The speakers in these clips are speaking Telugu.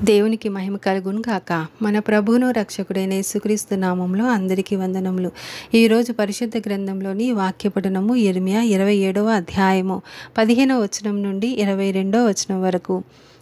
దేవునికి మహిమ కలుగును గాక. మన ప్రభువును రక్షకుడైన యేసుక్రీస్తు నామంలో అందరికీ వందనములు. ఈరోజు పరిశుద్ధ గ్రంథంలోని వాక్య పఠనము యిర్మీయా 27వ అధ్యాయము 15వ వచనం నుండి 22వ వచనం వరకు.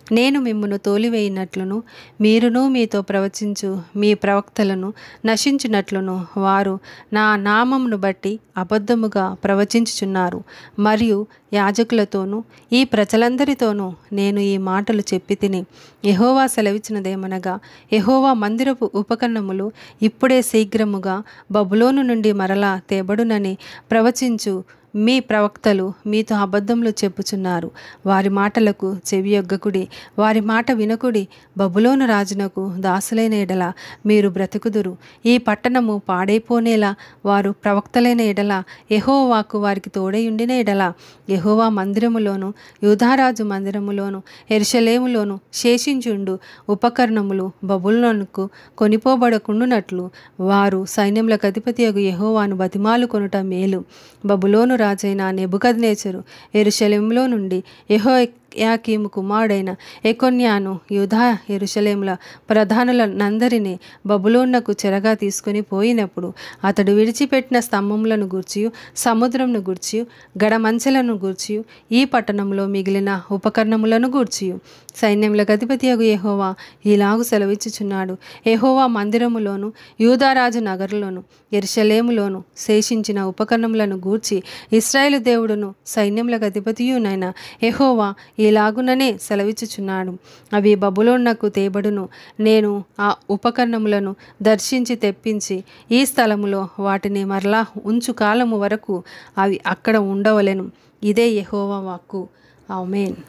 నేను మిమ్మును తోలివేయినట్లును మీరును మీతో ప్రవచించు మీ ప్రవక్తలను నశించినట్లును వారు నా నామమును బట్టి అబద్ధముగా ప్రవచించుచున్నారు. మరియు యాజకులతోనూ ఈ ప్రజలందరితోనూ నేను ఈ మాటలు చెప్పి తిని యెహోవా సెలవిచ్చినదేమనగా, యెహోవా మందిరపు ఉపకరణములు ఇప్పుడే శీఘ్రముగా బబులోను నుండి మరలా తేబడునని ప్రవచించు మీ ప్రవక్తలు మీతో అబద్ధములు చెప్పుచున్నారు. వారి మాటలకు చెవియొగ్గకుడి, వారి మాట వినకుడి. బబులోను రాజునకు దాసులైన ఎడల మీరు బ్రతుకుదురు. ఈ పట్టణము పాడైపోనేలా వారు ప్రవక్తలైన ఎడల యెహోవాకు వారికి తోడయుండిన ఎడల యెహోవా మందిరములోను యూదారాజు మందిరములోను యెరూషలేములోను శేషించుండు ఉపకరణములు బబులోనుకు కొనిపోబడకుండునట్లు వారు సైన్యములకు అధిపతియగు యెహోవాను బతిమాలు కొనుట మేలు. బబులోను రాజైన నెబుకద్నెజరు యెరూషలేములో నుండి యెహోయాకీము కుమారుడైన యెకొన్యాను యూదా యెరూషలేముల ప్రధానులనందరినీ బబులోనుకు చెరగా తీసుకొని పోయినప్పుడు అతడు విడిచిపెట్టిన స్తంభములను గూర్చియు సముద్రమును గూర్చియు గడమంచెలను గూర్చియు ఈ పట్టణంలో మిగిలిన ఉపకరణములను గూర్చియు సైన్యములకు అధిపతియగు యెహోవా ఇలాగు సెలవిచ్చుచున్నాడు. యెహోవా మందిరములోను యూదారాజు నగరులోను యెరూషలేములోను శేషించిన ఉపకరణములను గూర్చి ఇశ్రాయేలు దేవుడును సైన్యములకు అధిపతియునైన యెహోవా ఇలాగుననే సెలవిచ్చుచున్నాడు. అవి బబులోనునకు తేబడును. నేను ఆ ఉపకరణములను దర్శించి తెప్పించి ఈ స్థలములో వాటిని మరలా ఉంచు కాలము వరకు అవి అక్కడ ఉండవలెను. ఇదే యెహోవా వాక్కు. ఆమేన్.